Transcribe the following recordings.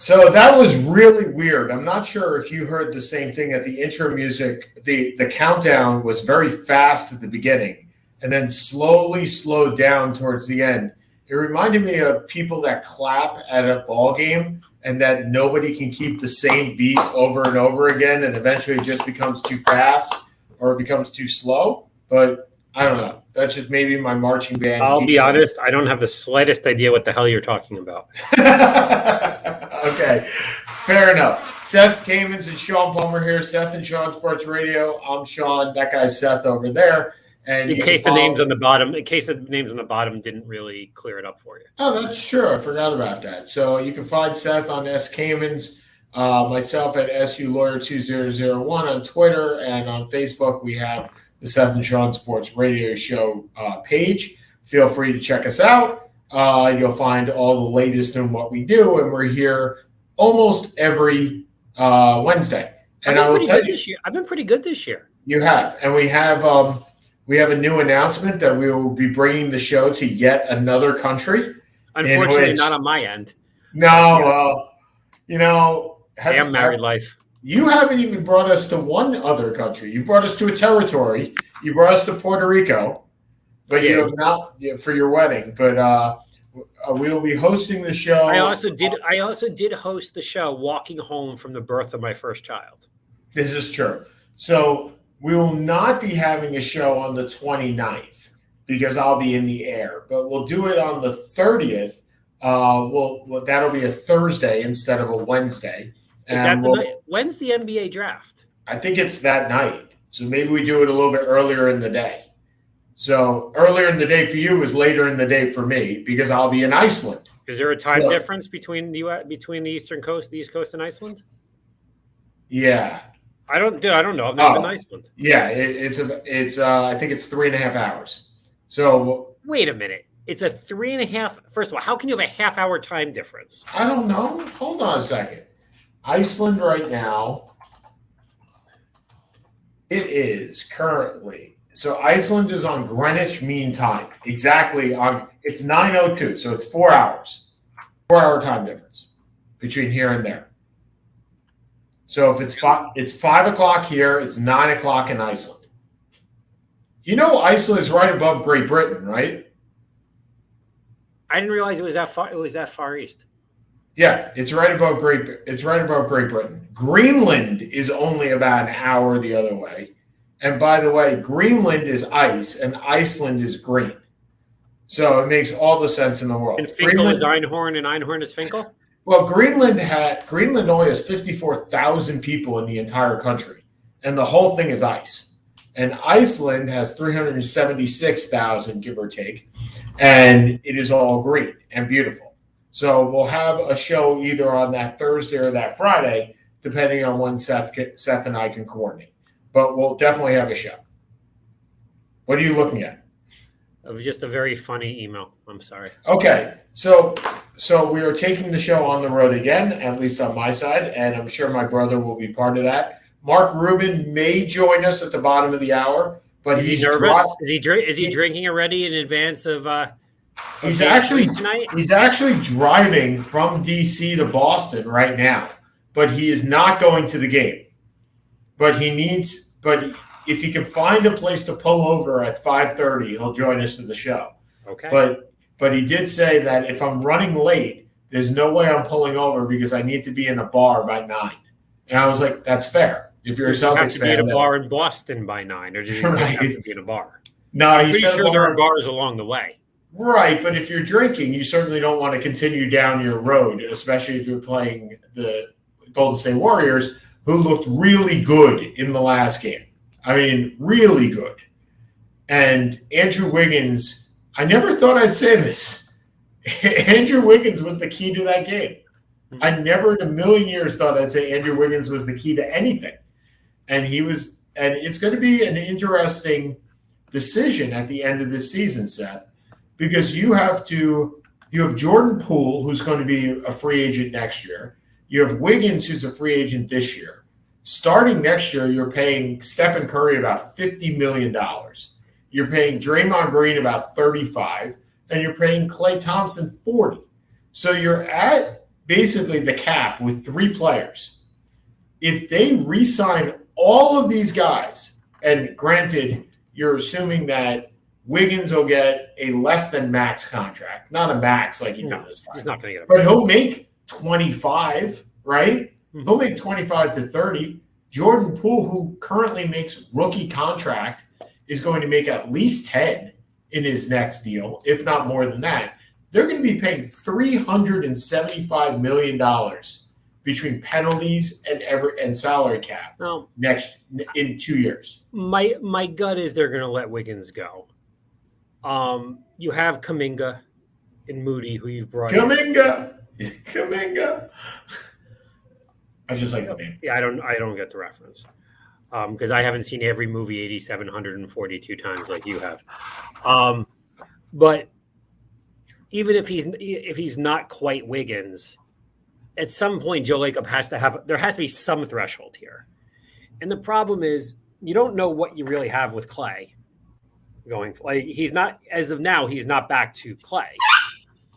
So that was really weird. I'm not sure if you heard the same thing at the intro music. The countdown was very fast at the beginning and then slowly slowed down towards the end. It reminded me of people that clap at a ball game and that nobody can keep the same beat over and over again, and eventually it just becomes too fast or it becomes too slow. But I don't know. That's just maybe my marching band. I'll be honest, I don't have the slightest idea what the hell you're talking about. Okay, fair enough. Seth Kamens and Sean Palmer here. Seth and Sean Sports Radio. I'm Sean. That guy's Seth over there. And in case the names on the bottom didn't really clear it up for you. Oh, that's true. I forgot about that. So you can find Seth on S. Kamens, myself at SU Lawyer 2001 on Twitter, and on Facebook we have the Seth and Sean Sports Radio Show page. Feel free to check us out. You'll find all the latest in what we do, and we're here almost every Wednesday. And I will tell you, I've been pretty good this year. You have, and we have a new announcement that we will be bringing the show to yet another country. Unfortunately, not on my end. No, damn married life. You haven't even brought us to one other country. You brought us to a territory. You brought us to Puerto Rico, but you have not for your wedding. But we will be hosting the show. I also did host the show walking home from the birth of my first child. This is true. So we will not be having a show on the 29th because I'll be in the air, but we'll do it on the 30th. That'll be a Thursday instead of a Wednesday. When's the NBA draft? I think it's that night. So maybe we do it a little bit earlier in the day. So earlier in the day for you is later in the day for me because I'll be in Iceland. Is there a time difference between the Eastern Coast, the East Coast, and Iceland? Yeah. I don't know. I've never been to Iceland. Yeah, it's I think it's 3.5 hours. So wait a minute. It's a 3.5. First of all, how can you have a half-hour time difference? I don't know. Hold on a second. Iceland right now, it is currently. So Iceland is on Greenwich Mean Time. Exactly it's 9:02, so it's 4 hours. 4-hour time difference between here and there. So if it's 5 o'clock here, it's 9 o'clock in Iceland. You know Iceland is right above Great Britain, right? I didn't realize it was that far. It was that far east. Yeah, it's right above Great Britain. Greenland is only about an hour the other way. And by the way, Greenland is ice and Iceland is green. So it makes all the sense in the world. And Finkel is Einhorn and Einhorn is Finkel? Well, Greenland only has 54,000 people in the entire country, and the whole thing is ice. And Iceland has 376,000, give or take, and it is all green and beautiful. So we'll have a show either on that Thursday or that Friday, depending on when Seth and I can coordinate. But we'll definitely have a show. What are you looking at? It was just a very funny email. I'm sorry. Okay, so we are taking the show on the road again, at least on my side, and I'm sure my brother will be part of that. Mark Rubin may join us at the bottom of the hour, but he's nervous. Is he drinking already in advance of? He's actually driving from DC to Boston right now, but he is not going to the game. But if he can find a place to pull over at 5:30, he'll join us for the show. Okay. But he did say that if I'm running late, there's no way I'm pulling over because I need to be in a bar by 9. And I was like, that's fair. If you're a Celtics fan. You have to be in a bar in Boston by 9, or do you have to be in a bar? No, I'm pretty sure there are bars along the way. Right, but if you're drinking, you certainly don't want to continue down your road, especially if you're playing the Golden State Warriors, who looked really good in the last game. I mean, really good. And Andrew Wiggins, I never thought I'd say this. Andrew Wiggins was the key to that game. I never in a million years thought I'd say Andrew Wiggins was the key to anything. And it's going to be an interesting decision at the end of this season, Seth, because you have Jordan Poole, who's going to be a free agent next year. You have Wiggins, who's a free agent this year. Starting next year, you're paying Stephen Curry about $50 million. You're paying Draymond Green about $35, and you're paying Klay Thompson $40. So you're at basically the cap with 3 players. If they re-sign all of these guys, and granted, you're assuming that Wiggins will get a less than max contract, not a max like he did this time. He's not going to get But he'll make 25, right? Mm-hmm. He'll make 25 to 30. Jordan Poole, who currently makes rookie contract, is going to make at least 10 in his next deal, if not more than that. They're going to be paying $375 million between penalties and salary cap in 2 years. My gut is they're going to let Wiggins go. You have Kuminga and Moody, who you've brought in. Kuminga. I just like the name. Yeah, I don't get the reference because I haven't seen every movie 8,742 times like you have. But even if he's not quite Wiggins, at some point Joe Lacob there has to be some threshold here. And the problem is you don't know what you really have with Clay going. Like he's not, as of now, he's not back to Clay,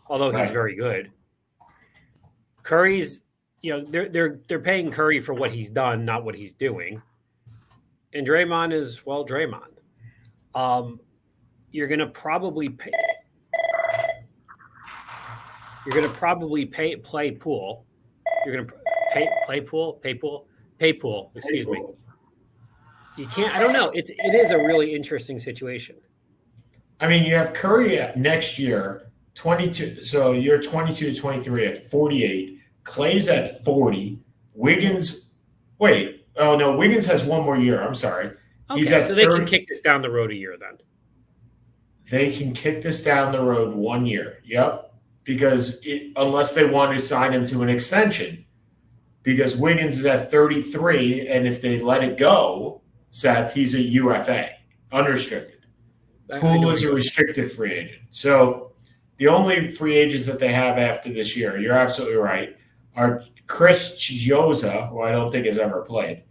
although he's very good. Curry's, they're paying Curry for what he's done, not what he's doing. And Draymond is, Draymond. You're going to probably pay. You're going to probably play Poole. You're going to pay Poole. Excuse me. You can't. I don't know. It is a really interesting situation. I mean, you have Curry next year, 22. So you're 22 to 23 at 48. Clay's at 40. Wiggins. Wait. Oh no, Wiggins has one more year. I'm sorry. Okay, He's at so they can kick this down the road a year then. They can kick this down the road 1 year. Yep. Because unless they want to sign him to an extension, because Wiggins is at 33, and if they let it go, Seth, he's a UFA, unrestricted. Poole is a restricted free agent. So the only free agents that they have after this year, you're absolutely right, are Chris Chioza, who I don't think has ever played,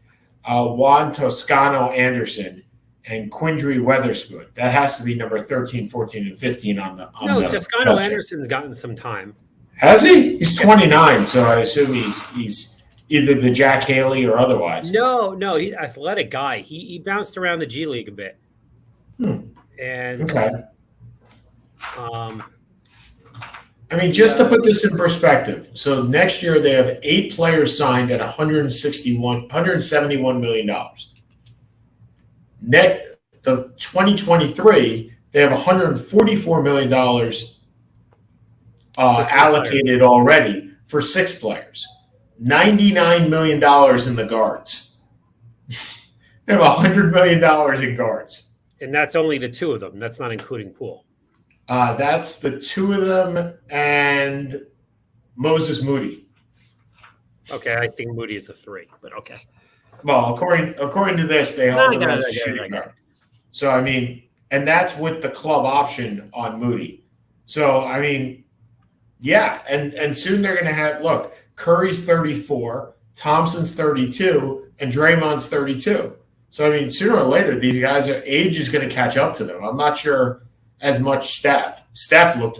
Juan Toscano Anderson, and Quindry Weatherspoon. That has to be number 13, 14, and 15 on the Toscano Anderson's gotten some time. Has he? He's 29, so I assume he's either the Jack Haley or otherwise. No, he's an athletic guy. He bounced around the G League a bit. And I mean, just to put this in perspective, so next year they have 8 players signed at $171 million. The 2023, they have $144 million allocated already for 6 players. $99 million in the guards. They have $100 million in guards. And that's only the 2 of them. That's not including Poole. That's the 2 of them and Moses Moody. Okay, I think Moody is a 3, but okay. Well, according to this, they hold him as a shooting guard. So, I mean, and that's with the club option on Moody. So, I mean, yeah, and soon they're going to have, look, Curry's 34, Thompson's 32, and Draymond's 32. So, I mean, sooner or later, these guys' age is going to catch up to them. I'm not sure as much Steph. Steph looked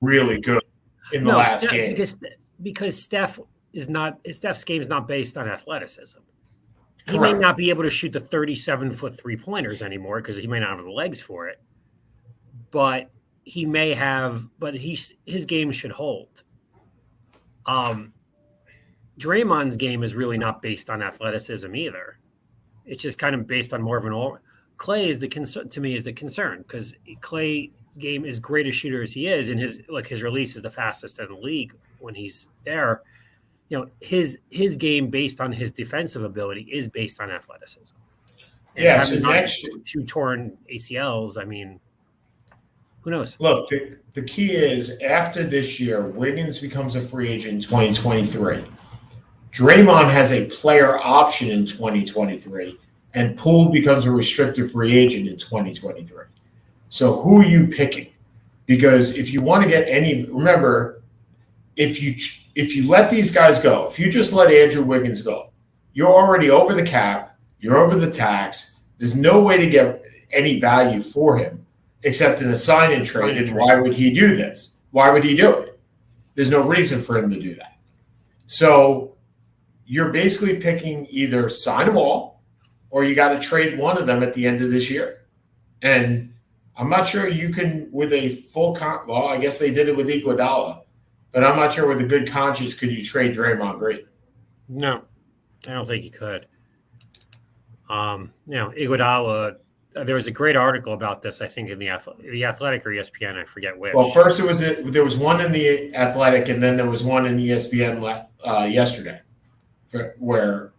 really good in the last game. Because Steph's game is not based on athleticism. He may not be able to shoot the 37-foot 3-pointers anymore because he may not have the legs for it. But he may have. But his game should hold. Draymond's game is really not based on athleticism either. It's just kind of based on more of an all. Clay is the concern to me. Is the concern because Clay's game, as great a shooter as he is, and his release is the fastest in the league when he's there. His game based on his defensive ability is based on athleticism. And so next 2 torn ACLs. I mean, who knows? Look, the key is after this year, Wiggins becomes a free agent in 2023. Draymond has a player option in 2023, and Poole becomes a restricted free agent in 2023. So who are you picking? Because if you want to get remember, if you let these guys go, if you just let Andrew Wiggins go, you're already over the cap, you're over the tax. There's no way to get any value for him except in a sign and trade. And why would he do this? Why would he do it? There's no reason for him to do that. So you're basically picking either sign them all or you got to trade one of them at the end of this year. And I'm not sure you can, with a well, I guess they did it with Iguodala, but I'm not sure with a good conscience could you trade Draymond Green. No, I don't think you could. Iguodala. There was a great article about this, I think, in the Athletic or ESPN. I forget which. Well, first there was one in the Athletic, and then there was one in ESPN yesterday,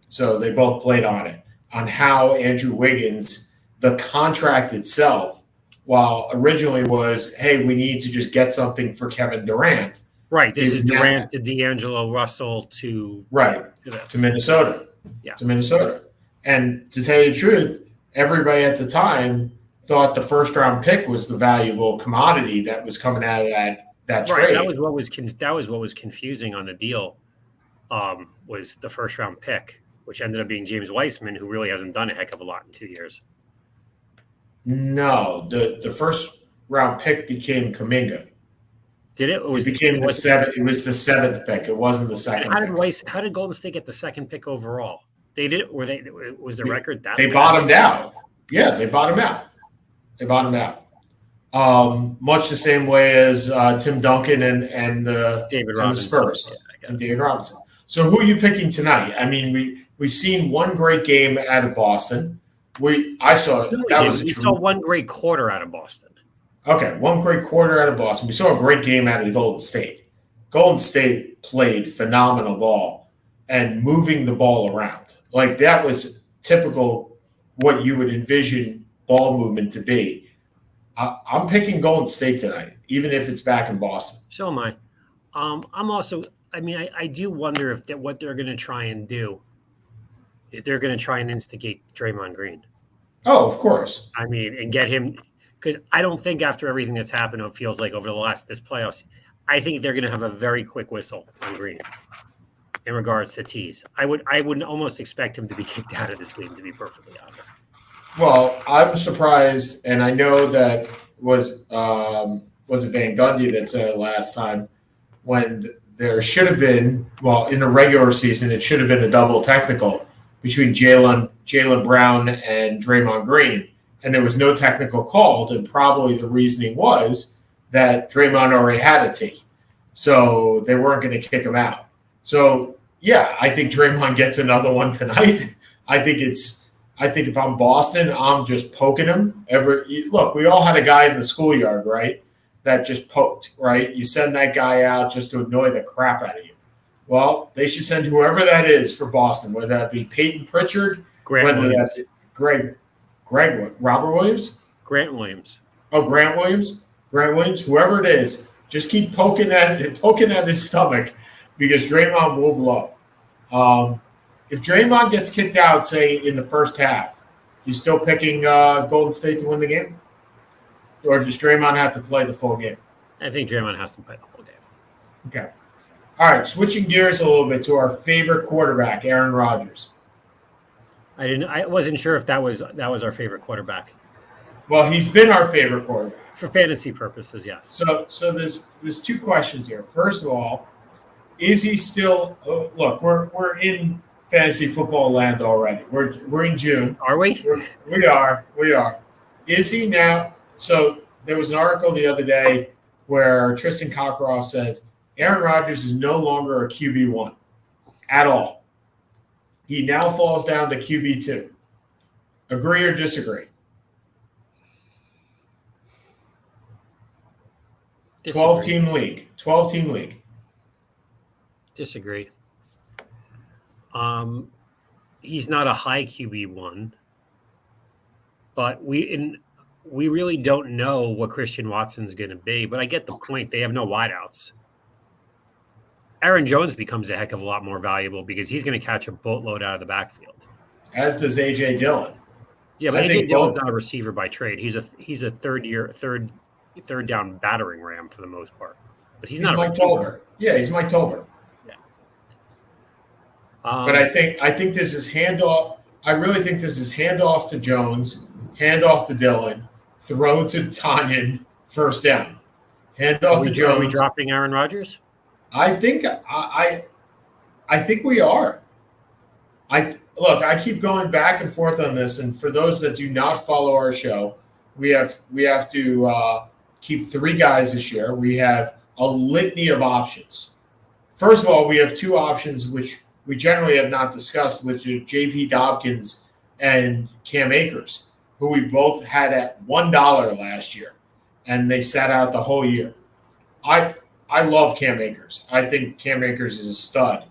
so they both played on it, on how Andrew Wiggins, the contract itself, while originally was, hey, we need to just get something for Kevin Durant. Right. This is Durant to D'Angelo Russell to Minnesota. Yeah. To Minnesota. And to tell you the truth, everybody at the time thought the first round pick was the valuable commodity that was coming out of that trade. That was what was confusing on the deal. Was the first round pick, which ended up being James Wiseman, who really hasn't done a heck of a lot in 2 years. No, the first round pick became Kuminga. Did it? It was the seventh pick. It wasn't the second. How did Golden State get the second pick overall? They did. Was the record that they bottomed out? Yeah, they bottomed out. Much the same way as Tim Duncan and the Spurs and David Robinson. So who are you picking tonight? I mean, we've seen one great game out of Boston. We saw one great quarter out of Boston. Okay, one great quarter out of Boston. We saw a great game out of Golden State. Golden State played phenomenal ball and moving the ball around. Like that was typical what you would envision ball movement to be. I'm picking Golden State tonight, even if it's back in Boston. So am I. I'm also. I mean, I do wonder if what they're going to try and do is they're going to try and instigate Draymond Green. Oh, of course. I mean, and get him, because I don't think after everything that's happened, it feels like over this playoffs, I think they're going to have a very quick whistle on Green in regards to tease. I would almost expect him to be kicked out of this game, to be perfectly honest. Well, I'm surprised, and I know that was it Van Gundy that said it last time, when there should have been, well, in the regular season, it should have been a double technical between Jaylen Brown and Draymond Green, and there was no technical called, and probably the reasoning was that Draymond already had a tee, so they weren't going to kick him out. So, yeah, I think Draymond gets another one tonight. I think if I'm Boston, I'm just poking him. Look, we all had a guy in the schoolyard, right, that just poked, right? You send that guy out just to annoy the crap out of you. Well, they should send whoever that is for Boston, whether that be Peyton Pritchard, Grant Williams. Robert Williams? Grant Williams. Oh, Grant Williams, whoever it is, just keep poking at his stomach because Draymond will blow. If Draymond gets kicked out, say, in the first half, you still picking Golden State to win the game? Or does Draymond have to play the full game? I think Draymond has to play the full game. Okay. All right, switching gears a little bit to our favorite quarterback, Aaron Rodgers. I wasn't sure if that was our favorite quarterback. Well, he's been our favorite quarterback. For fantasy purposes, yes. So there's two questions here. First of all, is he still look, we're in fantasy football land already. We're in June. Are we? We are. Is he now? So there was an article the other day where Tristan Cockcroft said Aaron Rodgers is no longer a QB1 at all. He now falls down to QB2. Agree or disagree? 12-team league. Disagree. He's not a high QB1, but we really don't know what Christian Watson's going to be. But I get the point. They have no wideouts. Aaron Jones becomes a heck of a lot more valuable because he's going to catch a boatload out of the backfield. As does A.J. Dillon. Yeah, but A.J. Dillon's not a receiver by trade. He's a third down battering ram for the most part. But he's not Mike Tolbert. Yeah, he's Mike Tolbert. Yeah. But I think this is handoff. I really think this is handoff to Jones, handoff to Dillon, throw to Tanyan, first down. Handoff to Jones. Are we dropping Aaron Rodgers? I think I think we are. I keep going back and forth on this, and for those that do not follow our show, we have to keep 3 guys this year. We have a litany of options. First of all, we have 2 options which we generally have not discussed, which are J.P. Dobbins and Cam Akers, who we both had at $1 last year, and they sat out the whole year. I love Cam Akers. I think Cam Akers is a stud.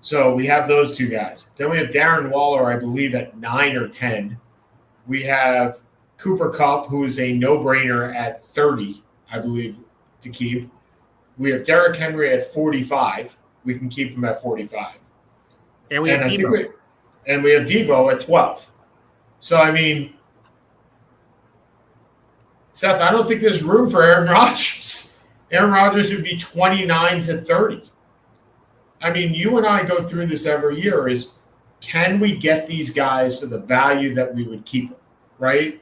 So we have those 2 guys. Then we have Darren Waller, I believe, at 9 or 10. We have Cooper Kupp, who is a no-brainer at 30, I believe, to keep. We have Derrick Henry at 45. We can keep him at 45. And we have Debo. And we have Debo at 12. So, I mean, Seth, I don't think there's room for Aaron Rodgers. Aaron Rodgers would be 29 to 30. I mean, you and I go through this every year is, can we get these guys for the value that we would keep them, right?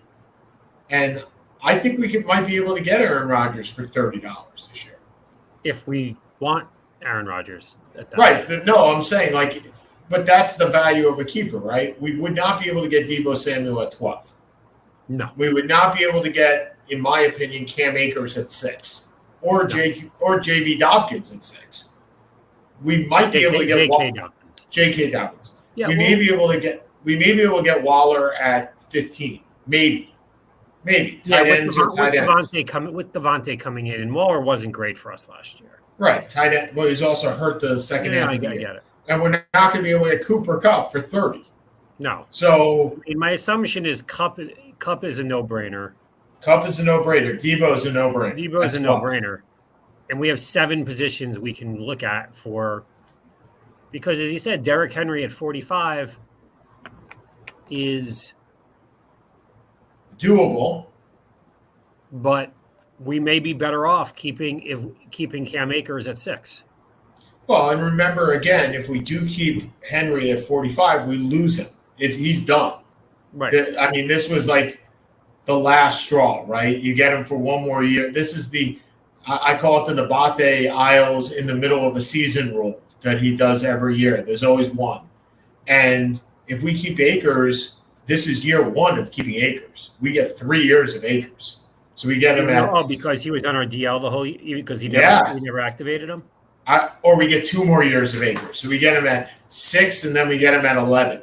And I think we might be able to get Aaron Rodgers for $30 this year. If we want Aaron Rodgers. At that right. point. No, I'm saying, but that's the value of a keeper, right? We would not be able to get Debo Samuel at 12. No. We would not be able to get, in my opinion, Cam Akers at 6 or J.B. Dobbins at 6. We might be able to get J.K. Dobbins. Yeah, we may be able to get Waller at 15. Maybe. Tight ends. With Devontae coming in, and Waller wasn't great for us last year. Right. Tight end. Well, he's also hurt the second half of the year. I get it. And we're not going to be able to get Cooper Kupp for 30. No. So my assumption is Kupp is a no-brainer. Kupp is a no-brainer. Debo is a no-brainer. Debo is a no-brainer. And we have 7 positions we can look at because, as you said, Derrick Henry at 45 is doable. But we may be better off keeping Cam Akers at 6. Well, and remember, again, if we do keep Henry at 45, we lose him. He's done. Right. I mean, this was like the last straw, right? You get him for one more year. This is I call it the Nabate Isles in the middle of a season rule that he does every year. There's always one. And if we keep Akers, this is year 1 of keeping Akers. We get 3 years of Akers. So we get him at... Oh, because he was on our DL the whole year, because we never activated him? Or we get 2 more years of Akers. So we get him at 6, and then we get him at 11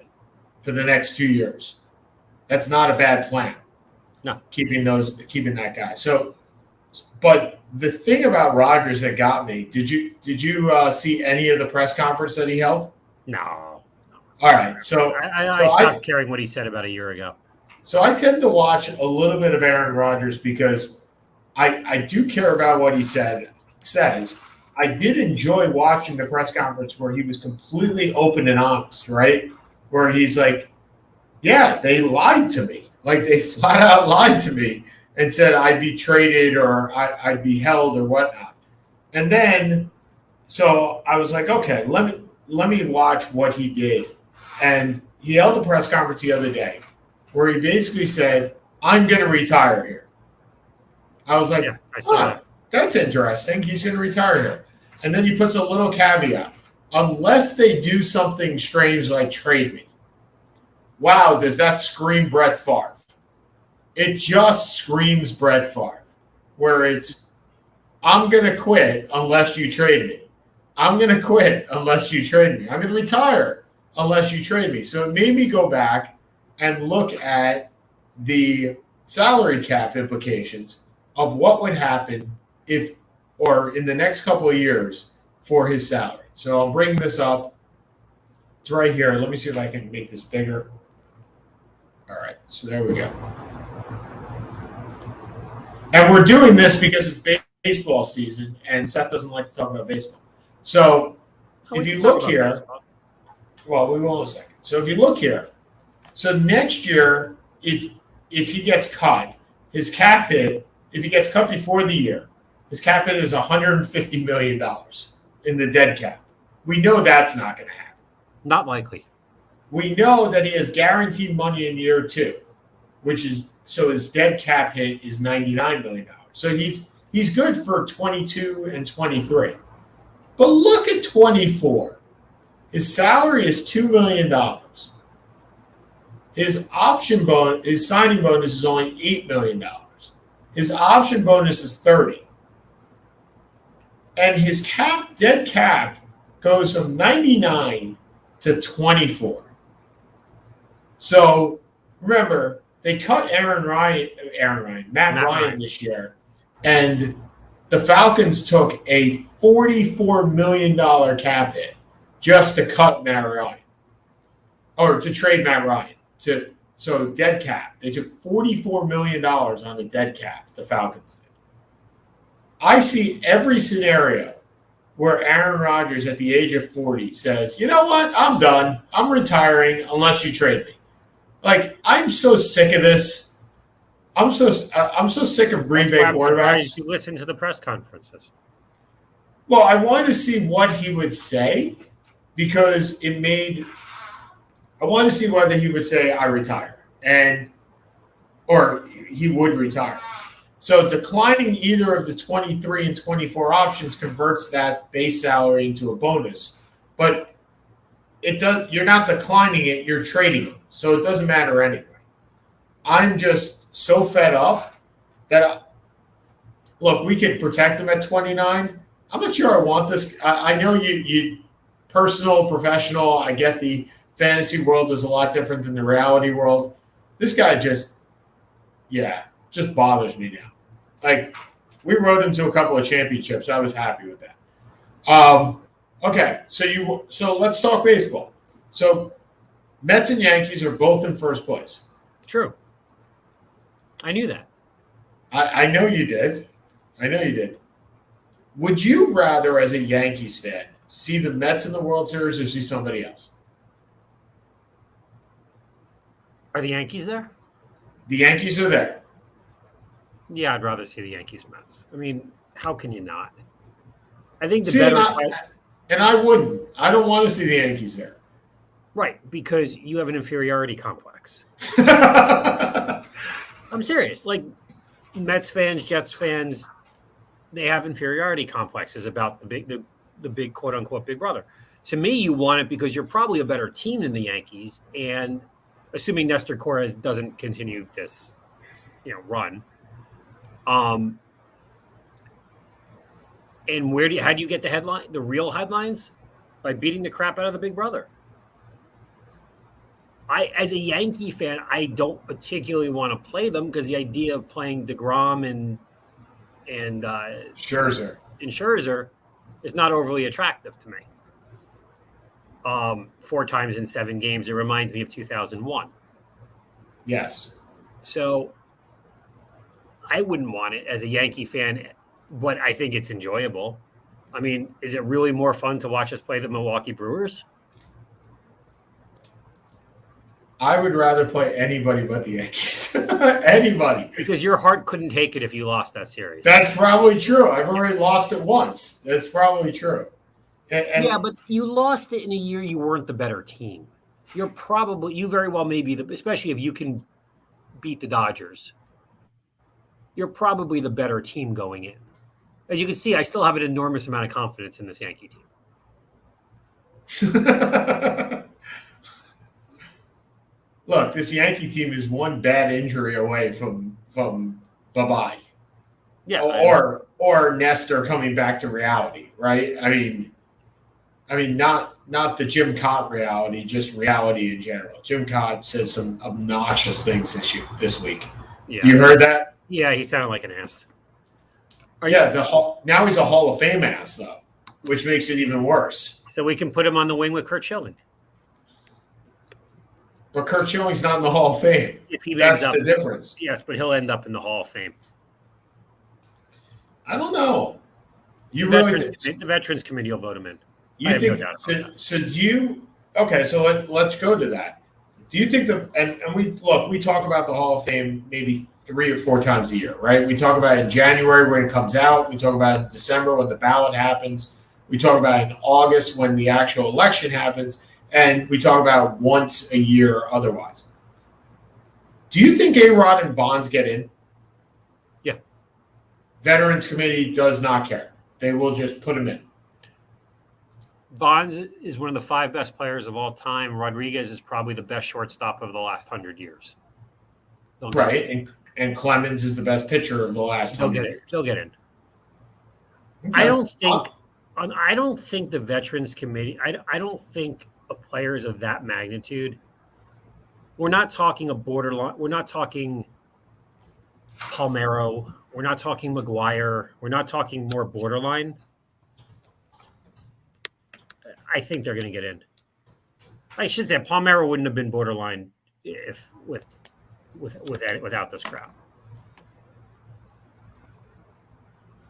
for the next 2 years. That's not a bad plan. No. Keeping that guy. So, but the thing about Rodgers that got me, did you see any of the press conference that he held? No. All right. So I stopped caring what he said about a year ago. So I tend to watch a little bit of Aaron Rodgers because I do care about what he says. I did enjoy watching the press conference where he was completely open and honest, right? Where he's like, yeah, they lied to me. Like, they flat out lied to me and said I'd be traded or I'd be held or whatnot. And then, so I was like, okay, let me watch what he did. And he held a press conference the other day where he basically said, I'm going to retire here. I was like, yeah, I saw that. That's interesting. He's going to retire here. And then he puts a little caveat. Unless they do something strange like trade me. Wow, does that scream Brett Favre? It just screams Brett Favre, where it's, I'm going to quit unless you trade me. I'm going to quit unless you trade me. I'm going to retire unless you trade me. So it made me go back and look at the salary cap implications of what would happen if, or in the next couple of years for his salary. So I'll bring this up. It's right here. Let me see if I can make this bigger. All right. So there we go. And we're doing this because it's baseball season, and Seth doesn't like to talk about baseball. So if you look here, well, we will in a second. So if you look here, so next year, if he gets cut, his cap hit, if he gets cut before the year, his cap hit is $150 million in the dead cap. We know that's not going to happen. Not likely. We know that he has guaranteed money in year 2, which is, so his dead cap hit is $99 million. So he's good for 22 and 23. But look at 24. His salary is $2 million. His signing bonus is only $8 million. His option bonus is 30. And his dead cap goes from 99 to 24. So remember, they cut Matt Ryan this year, and the Falcons took a $44 million cap hit just to cut Matt Ryan, or to trade Matt Ryan. So dead cap. They took $44 million on the dead cap, the Falcons did. I see every scenario where Aaron Rodgers at the age of 40 says, you know what, I'm done. I'm retiring unless you trade me. Like, I'm so sick of this. I'm so sick of Green Bay quarterbacks. You listen to the press conferences. Well, I wanted to see what he would say because I wanted to see whether he would say, I retire, or he would retire. So declining either of the 23 and 24 options converts that base salary into a bonus. But you're not declining it, you're trading it. So it doesn't matter anyway. I'm just so fed up that, look, we could protect him at 29. I'm not sure I want this. I know you personal, professional, I get the fantasy world is a lot different than the reality world. This guy just bothers me now. Like, we rode him to a couple of championships. I was happy with that. Okay, so let's talk baseball. So Mets and Yankees are both in first place. True. I knew that. I know you did. Would you rather, as a Yankees fan, see the Mets in the World Series or see somebody else? Are the Yankees there? The Yankees are there. Yeah, I'd rather see the Yankees Mets. I mean, how can you not? I think and I wouldn't. I don't want to see the Yankees there. Right, because you have an inferiority complex. I'm serious. Like, Mets fans, Jets fans, they have inferiority complexes about the big quote unquote big brother. To me, you want it because you're probably a better team than the Yankees, and assuming Nestor Cortez doesn't continue this, run. And how do you get the real headlines? By beating the crap out of the big brother. As a Yankee fan, I don't particularly want to play them because the idea of playing DeGrom and Scherzer is not overly attractive to me. 4 times in 7 games. It reminds me of 2001. Yes. So I wouldn't want it as a Yankee fan, but I think it's enjoyable. I mean, is it really more fun to watch us play the Milwaukee Brewers? I would rather play anybody but the Yankees. Anybody. Because your heart couldn't take it if you lost that series. That's probably true. I've already lost it once. That's probably true. Yeah, but you lost it in a year you weren't the better team. You very well may be, especially if you can beat the Dodgers. You're probably the better team going in. As you can see, I still have an enormous amount of confidence in this Yankee team. Look, this Yankee team is one bad injury away from bye-bye. Yeah. Or Nestor coming back to reality, right? I mean, not the Jim Cott reality, just reality in general. Jim Cott said some obnoxious things this week. Yeah. You heard that? Yeah, he sounded like an ass. Now he's a Hall of Fame ass, though, which makes it even worse. So we can put him on the wing with Kurt Schilling. But Kurt Schilling's not in the Hall of Fame. That's the difference. Yes, but he'll end up in the Hall of Fame. I don't know. The Veterans Committee will vote him in. You think so? Do you? Okay, so let's go to that. Do you think we talk about the Hall of Fame maybe 3 or 4 times a year, right? We talk about it in January when it comes out. We talk about it in December when the ballot happens. We talk about it in August when the actual election happens. And we talk about once a year otherwise. Do you think A-Rod and Bonds get in? Yeah. Veterans Committee does not care. They will just put them in. Bonds is one of the 5 best players of all time. Rodriguez is probably the best shortstop of the last 100 years. Right, and Clemens is the best pitcher of the last 100 years. They'll get in. Okay. I don't think the Veterans Committee. I don't think players of that magnitude. We're not talking a borderline. We're not talking Palmeiro. We're not talking McGuire. We're not talking more borderline. I think they're going to get in. I should say Palmeiro wouldn't have been borderline if without this crowd.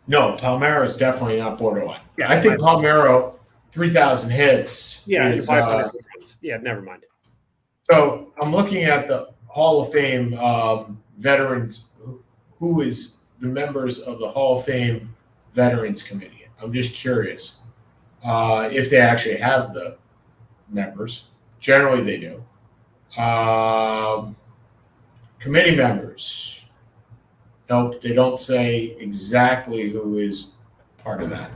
No, Palmeiro is definitely not borderline. Yeah, I think Palmeiro, 3,000 hits. Yeah, is, 500 yeah, never mind. So I'm looking at the Hall of Fame veterans. Who is the members of the Hall of Fame Veterans Committee? I'm just curious if they actually have the members. Generally, they do. Committee members. Nope, they don't say exactly who is part of that.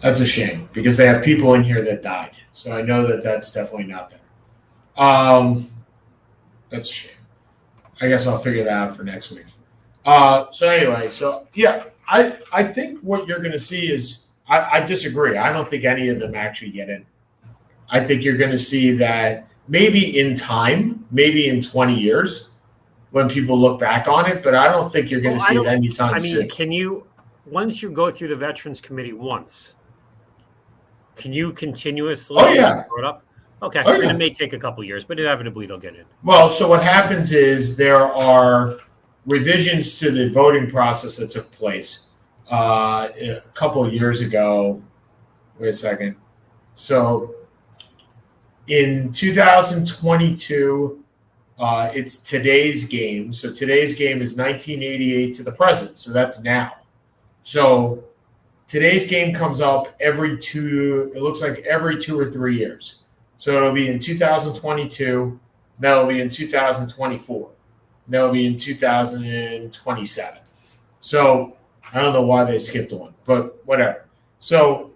That's a shame because they have people in here that died. So I know that that's definitely not there. That's a shame. I guess I'll figure that out for next week. So anyway, I think what you're going to see is I disagree. I don't think any of them actually get in. I think you're going to see that maybe in time, maybe in 20 years when people look back on it, but I don't think you're going to see it anytime soon. Can you, once you go through the Veterans Committee once, can you continuously throw it up? Okay. It may take a couple years, but inevitably they'll get in. Well, so what happens is there are revisions to the voting process that took place a couple of years ago. Wait a second. So in 2022, it's today's game. So today's game is 1988 to the present. So that's now. So today's game comes up every 2 or 3 years. So it'll be in 2022. That'll be in 2024. That'll be in 2027. So I don't know why they skipped one, but whatever. So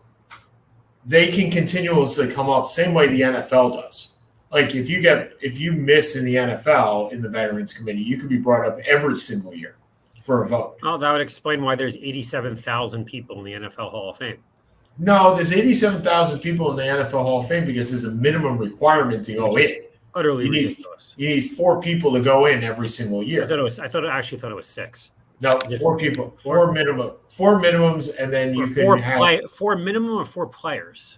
they can continuously come up same way the NFL does. Like if you miss in the NFL in the Veterans Committee, you could be brought up every single year for a vote. Oh, that would explain why there's 87,000 people in the NFL Hall of Fame. No, there's 87,000 people in the NFL Hall of Fame because there's a minimum requirement to go in. Utterly ridiculous. You need 4 people to go in every single year. I actually thought it was 6. No, 4 people, 4 minimums, and then you can have 4 minimum or 4 players.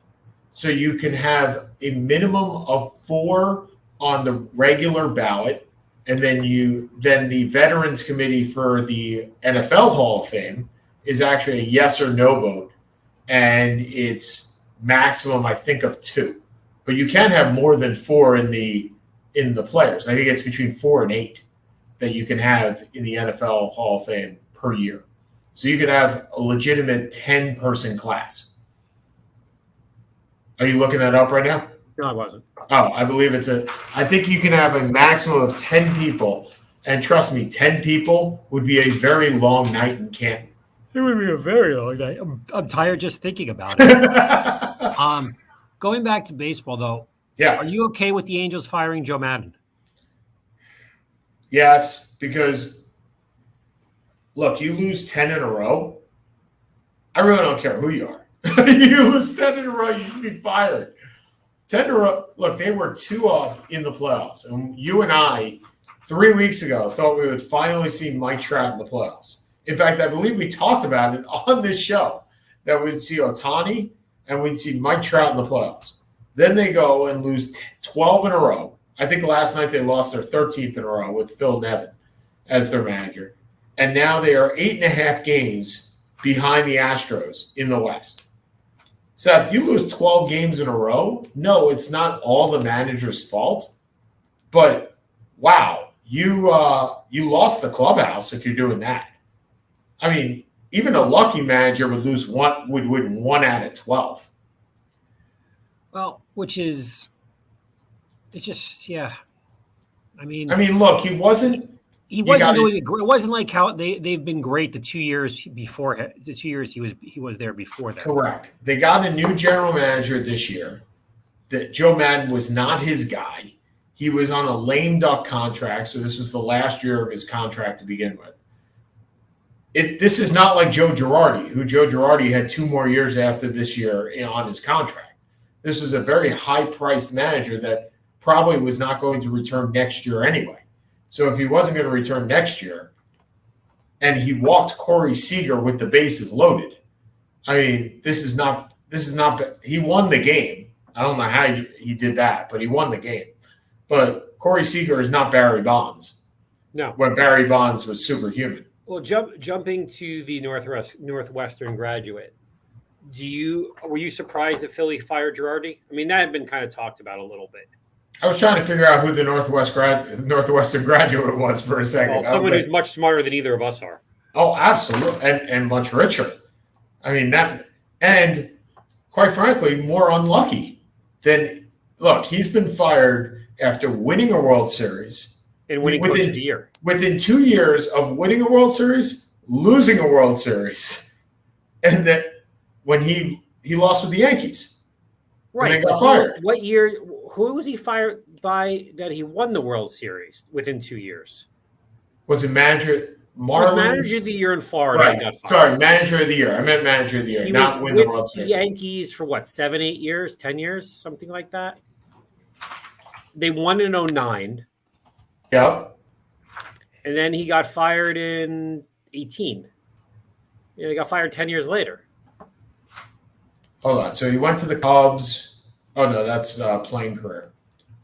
So you can have a minimum of 4 on the regular ballot, and then the Veterans Committee for the NFL Hall of Fame is actually a yes or no vote, and it's maximum, I think, of 2. But you can have more than 4 in the players. I think it's between 4 and 8 that you can have in the NFL Hall of Fame per year. So you could have a legitimate 10-person class. Are you looking that up right now? No, I wasn't. Oh, I believe I think you can have a maximum of 10 people. And trust me, 10 people would be a very long night in Canton. It would be a very long night. I'm tired just thinking about it. Going back to baseball, though. Yeah. Are you okay with the Angels firing Joe Madden? Yes, because, look, you lose 10 in a row. I really don't care who you are. You lose 10 in a row, you should be fired. 10 in a row. Look, they were 2 up in the playoffs. And you and I, 3 weeks ago, thought we would finally see Mike Trout in the playoffs. In fact, I believe we talked about it on this show, that we'd see Ohtani and we'd see Mike Trout in the playoffs. Then they go and lose 12 in a row. I think last night they lost their 13th in a row with Phil Nevin as their manager. And now they are 8.5 games behind the Astros in the West. Seth, you lose 12 games in a row? No, it's not all the manager's fault. But, wow, you lost the clubhouse if you're doing that. I mean, even a lucky manager would win 1 out of 12. Well, it's just, yeah. I mean, look, he wasn't He wasn't doing it. It wasn't like how they've been great the 2 years before. The 2 years he was there before that. Correct. They got a new general manager this year. That Joe Madden was not his guy. He was on a lame duck contract, so this was the last year of his contract to begin with. This is not like Joe Girardi, who Joe Girardi had 2 more years after this year on his contract. This was a very high-priced manager that probably was not going to return next year anyway. So if he wasn't going to return next year, and he walked Corey Seager with the bases loaded, I mean, this is not. He won the game. I don't know how he did that, but he won the game. But Corey Seager is not Barry Bonds. No, when Barry Bonds was superhuman. Well, jumping to the Northwestern graduate, were you surprised that Philly fired Girardi? I mean, that had been kind of talked about a little bit. I was trying to figure out who the Northwestern graduate was for a second. Well, someone who's much smarter than either of us are. Oh, absolutely, and much richer. I mean that, and quite frankly, more unlucky than. Look, he's been fired after winning a World Series and winning Coach of the Year. Within 2 years of winning a World Series, losing a World Series, and that when he lost with the Yankees, right? And then got fired. What year? Who was he fired by that he won the World Series within 2 years? Was it manager? Marlins? Manager of the year in Florida. Right. Got fired. Sorry, manager of the year. I meant manager of the year, not win the World Series. The Yankees for what, 7, 8 years, 10 years, something like that. They won in 2009. Yep. And then he got fired in 2018. He got fired 10 years later. Hold on. So he went to the Cubs. Oh, no, that's playing career.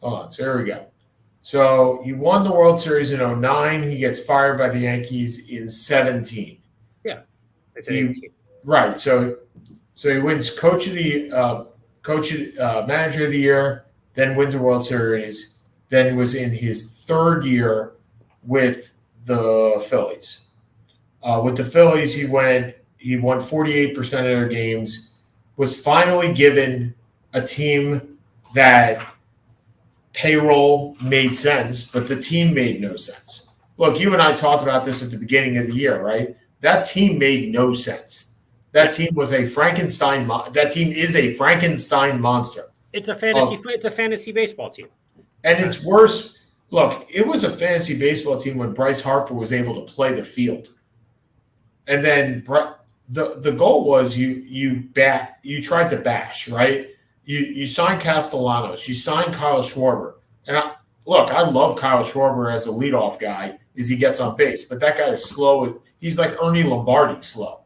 Hold on. So here we go. So he won the World Series in 2009. He gets fired by the Yankees in 2017. Yeah. It's 18. Right. So he wins manager of the year, then wins the World Series, then was in his 3rd year with the Phillies. With the Phillies, he won 48% of their games, was finally given a team that payroll made sense, but the team made no sense. Look, you and I talked about this at the beginning of the year, right? That team made no sense. That team was a Frankenstein. That team is a Frankenstein monster. It's a fantasy. It's a fantasy baseball team, and it's worse. Look, it was a fantasy baseball team when Bryce Harper was able to play the field, and then the goal was you tried to bash, right? You signed Castellanos, you signed Kyle Schwarber, and I love Kyle Schwarber as a leadoff guy as he gets on base, but that guy is slow. He's like Ernie Lombardi slow.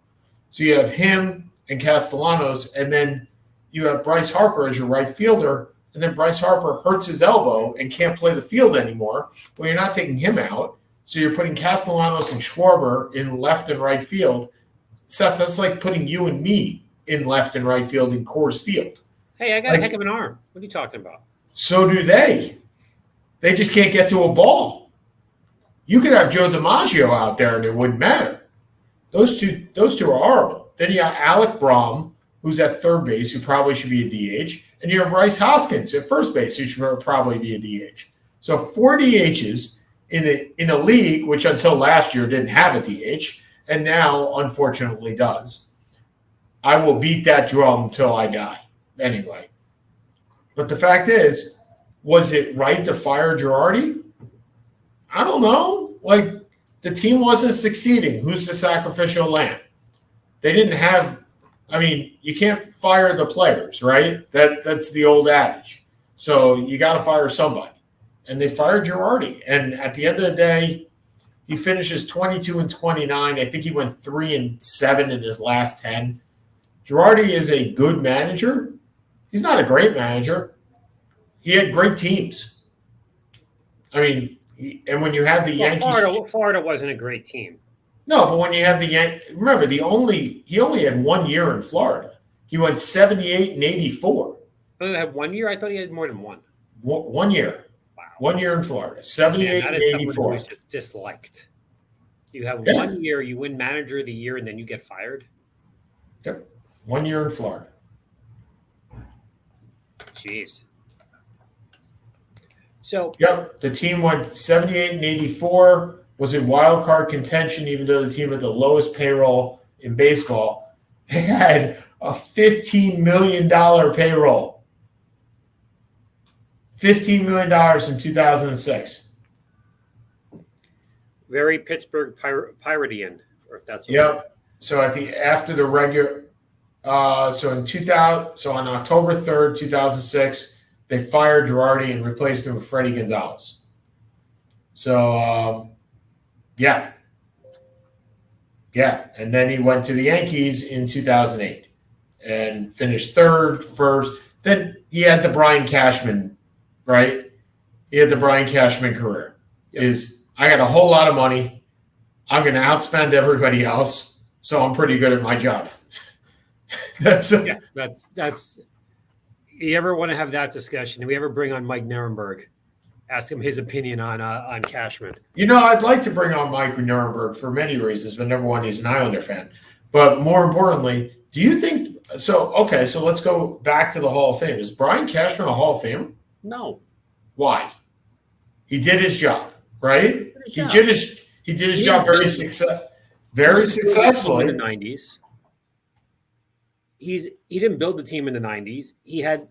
So you have him and Castellanos, and then you have Bryce Harper as your right fielder, and then Bryce Harper hurts his elbow and can't play the field anymore. Well, you're not taking him out, so you're putting Castellanos and Schwarber in left and right field. Seth, that's like putting you and me in left and right field in Coors Field. Hey, I got a heck of an arm. What are you talking about? So do they. They just can't get to a ball. You could have Joe DiMaggio out there and it wouldn't matter. Those two are horrible. Then you have Alec Braum, who's at third base, who probably should be a DH. And you have Bryce Hoskins at first base, who should probably be a DH. So 4 DHs in a league which until last year didn't have a DH and now unfortunately does. I will beat that drum until I die. Anyway. But the fact is, was it right to fire Girardi? I don't know. Like, the team wasn't succeeding. Who's the sacrificial lamb? They didn't have – I mean, you can't fire the players, right? That's the old adage. So you got to fire somebody. And they fired Girardi. And at the end of the day, he finishes 22-29. I think he went 3-7 in his last 10. Girardi is a good manager. He's not a great manager. He had great teams. I mean, and when you have the Yankees, Florida wasn't a great team. No, but when you have the Yankees, remember he only had 1 year in Florida. He went 78 and 84. Oh, he had 1 year. I thought he had more than one. 1 year. Wow. 1 year in Florida. 78 and 84. Disliked. You have 1 year. You win manager of the year, and then you get fired. Yep, 1 year in Florida. Jeez. So yep, the team went 78 and 84. was in wild card contention, even though the team had the lowest payroll in baseball. They had a $15 million payroll. $15 million in 2006. Very Pittsburgh Piratean, or if that's Yep. So after the regular, so in 2000, so on October 3rd, 2006, they fired Girardi and replaced him with Freddie Gonzalez. So yeah, and then he went to the Yankees in 2008 and finished third, first. Then he had the Brian Cashman, right? He had the Brian Cashman career. Yep. I got a whole lot of money. I'm going to outspend everybody else, so I'm pretty good at my job. That's. You ever want to have that discussion? Do we ever bring on Mike Nirenberg? Ask him his opinion on Cashman. I'd like to bring on Mike Nirenberg for many reasons, but number one, he's an Islander fan. But more importantly, do you think so? Okay, so let's go back to the Hall of Fame. Is Brian Cashman a Hall of Famer? No. Why? He did his job, right? He did his job very successfully in the 90s. He didn't build the team in the 90s. He had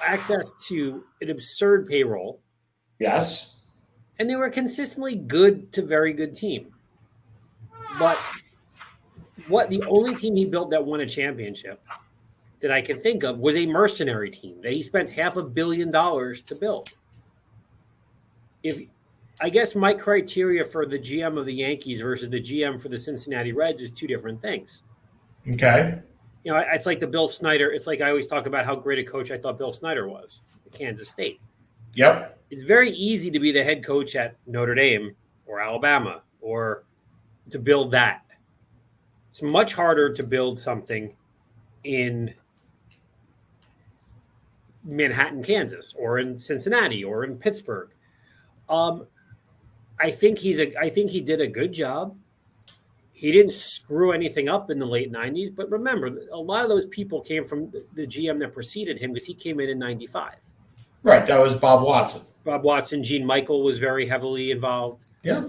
access to an absurd payroll. Yes. And they were a consistently good to very good team. But the only team he built that won a championship that I can think of was a mercenary team that he spent $500 million to build. I guess my criteria for the GM of the Yankees versus the GM for the Cincinnati Reds is two different things. Okay. It's like the Bill Snyder. It's like I always talk about how great a coach I thought Bill Snyder was at Kansas State. Yep. It's very easy to be the head coach at Notre Dame or Alabama or to build that. It's much harder to build something in Manhattan, Kansas, or in Cincinnati, or in Pittsburgh. I think he did a good job. He didn't screw anything up in the late 90s, but remember, a lot of those people came from the GM that preceded him because he came in 95. Right, that was Bob Watson. Bob Watson, Gene Michael was very heavily involved. Yeah.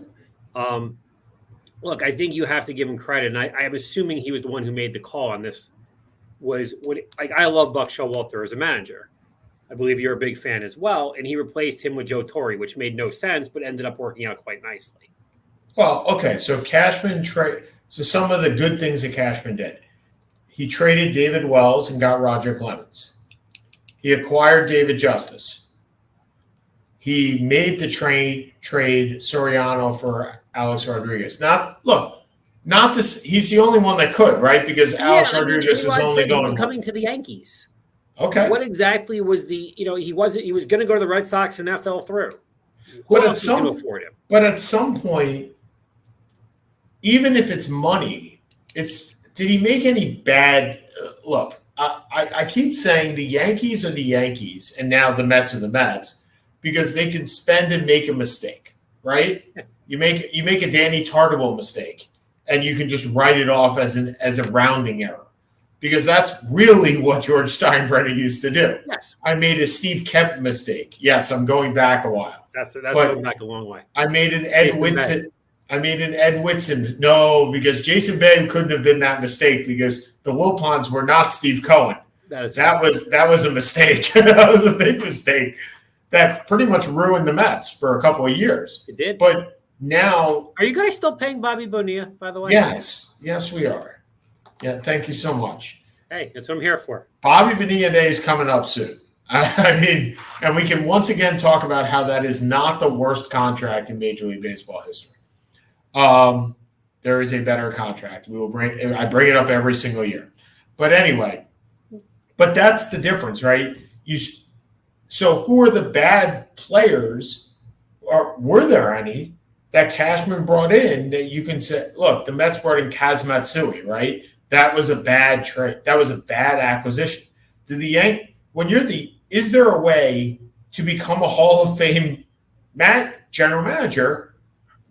Look, I think you have to give him credit, and I am assuming he was the one who made the call on this. I love Buck Showalter as a manager. I believe you're a big fan as well, and he replaced him with Joe Torre, which made no sense, but ended up working out quite nicely. Well, okay, so Cashman so some of the good things that Cashman did. He traded David Wells and got Roger Clemens. He acquired David Justice. He made the trade Soriano for Alex Rodriguez. He's the only one that could, right? Because Alex Rodriguez was only going. He was coming to the Yankees. Okay. What exactly was he was going to go to the Red Sox and that fell through. Who But else was going to afford him? But at some point, even if it's money, did he make any bad look? I keep saying the Yankees are the Yankees, and now the Mets are the Mets, because they can spend and make a mistake, right? You make a Danny Tartabull mistake, and you can just write it off as a rounding error, because that's really what George Steinbrenner used to do. Yes, I made a Steve Kemp mistake. Yes, I'm going back a while. That's going back a long way. I made an Ed Whitson. No, because Jason Bay couldn't have been that mistake because the Wilpons were not Steve Cohen. That was a mistake. That was a big mistake that pretty much ruined the Mets for a couple of years. It did. But now, are you guys still paying Bobby Bonilla, by the way? Yes, we are. Yeah, thank you so much. Hey, that's what I'm here for. Bobby Bonilla Day is coming up soon. I mean, and we can once again talk about how that is not the worst contract in Major League Baseball history. There is a better contract. I bring it up every single year. But anyway, that's the difference, right? So who are the bad players, or were there any, that Cashman brought in that you can say, look, the Mets brought in Kaz Matsui, right? That was a bad trade. That was a bad acquisition. Is there a way to become a Hall of Fame general manager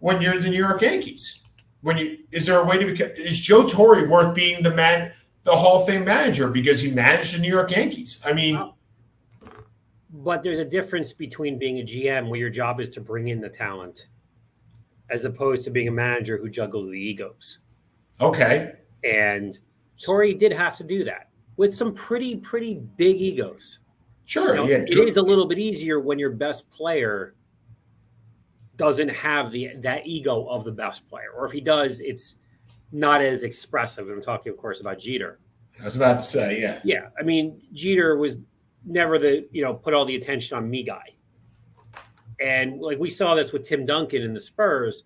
when you're the New York Yankees? Is there a way is Joe Torre worth being the Hall of Fame manager because he managed the New York Yankees? I mean, but there's a difference between being a GM where your job is to bring in the talent as opposed to being a manager who juggles the egos. Okay. And Torrey did have to do that with some pretty big egos. Sure. You know, it is a little bit easier when your best player doesn't have that ego of the best player, or if he does, it's not as expressive. I'm talking, of course, about Jeter. I was about to say, yeah. Yeah. I mean, Jeter was never put all the attention on me guy. And like we saw this with Tim Duncan in the Spurs,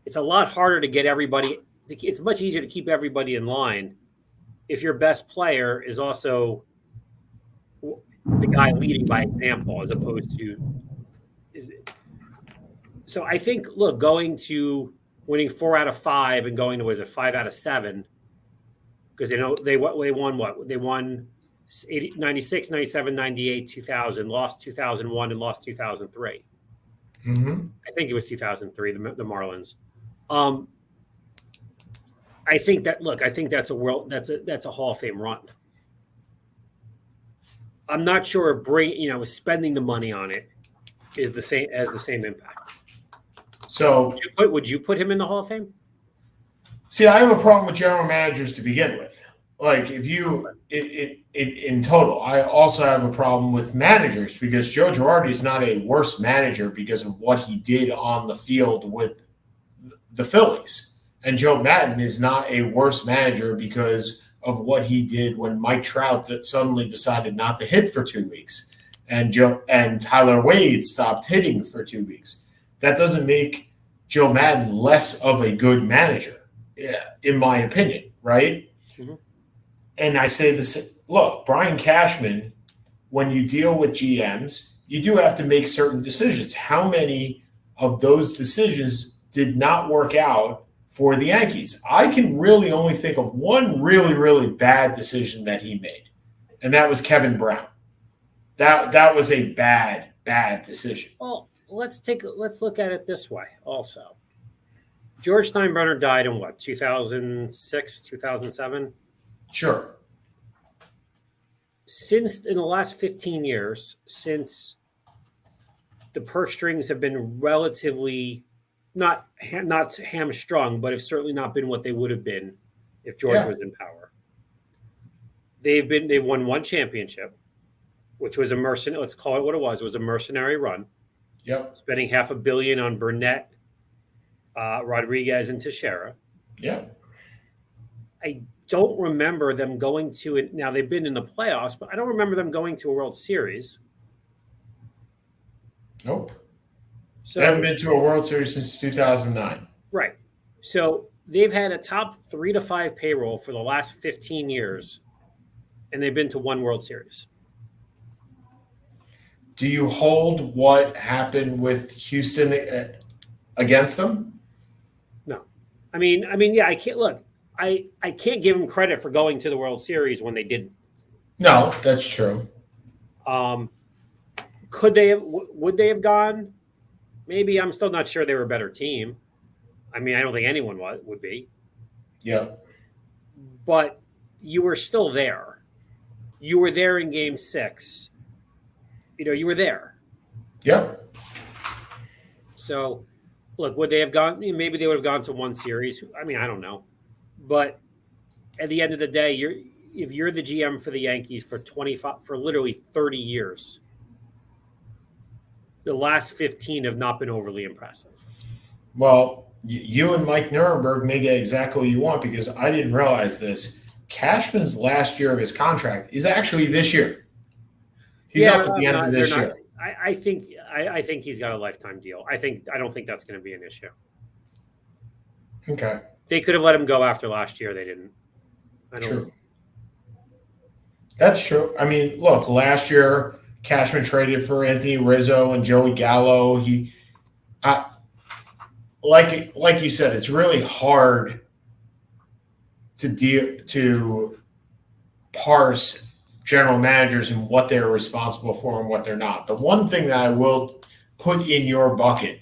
it's a lot harder to get everybody. It's much easier to keep everybody in line if your best player is also the guy leading by example, as opposed to. So I think, look, going to winning 4 out of 5 and going to 5 out of 7, because they won what? They won 96, 97, 98, 2000, lost 2001, and lost 2003. Mm-hmm. I think it was 2003, the Marlins. I think that's a Hall of Fame run. I'm not sure spending the money on it is the same impact. So would you put him in the Hall of Fame? See, I have a problem with general managers to begin with. Like, if you in total, I also have a problem with managers because Joe Girardi is not a worse manager because of what he did on the field with the Phillies, and Joe Madden is not a worse manager because of what he did when Mike Trout suddenly decided not to hit for 2 weeks, and Tyler Wade stopped hitting for 2 weeks. That doesn't make Joe Madden less of a good manager, in my opinion, right? Mm-hmm. And I say this, look, Brian Cashman, when you deal with GMs, you do have to make certain decisions. How many of those decisions did not work out for the Yankees? I can really only think of one really, really bad decision that he made, and that was Kevin Brown. That was a bad decision. Well, let's look at it this way also. George Steinbrenner died in what, 2006, 2007? Sure. Since in the last 15 years, since the purse strings have been relatively not hamstrung, but have certainly not been what they would have been if George was in power. They've won one championship, which was let's call it what it was a mercenary run. Yep. Spending $500 million on Burnett, Rodriguez, and Teixeira. Yeah. I don't remember them going to it. Now they've been in the playoffs, but I don't remember them going to a World Series. Nope. So they haven't been to a World Series since 2009. Right. So they've had a top 3 to 5 payroll for the last 15 years, and they've been to one World Series. Do you hold what happened with Houston against them? No. I mean, yeah, I can't look. I can't give them credit for going to the World Series when they didn't. No, that's true. Would they have gone? Maybe. I'm still not sure they were a better team. I mean, I don't think anyone would be. Yeah. But you were still there. You were there in Game 6. You were there. Yeah. So, look, would they have gone? Maybe they would have gone to one series. I mean, I don't know. But at the end of the day, if you're the GM for the Yankees for literally 30 years, the last 15 have not been overly impressive. Well, you and Mike Nuremberg may get exactly what you want because I didn't realize this. Cashman's last year of his contract is actually this year. He's up at the end of this year. I think he's got a lifetime deal. I don't think that's going to be an issue. Okay. They could have let him go after last year. They didn't. True. That's true. I mean, look, last year Cashman traded for Anthony Rizzo and Joey Gallo. Like you said, it's really hard to parse general managers and what they're responsible for and what they're not. The one thing that I will put in your bucket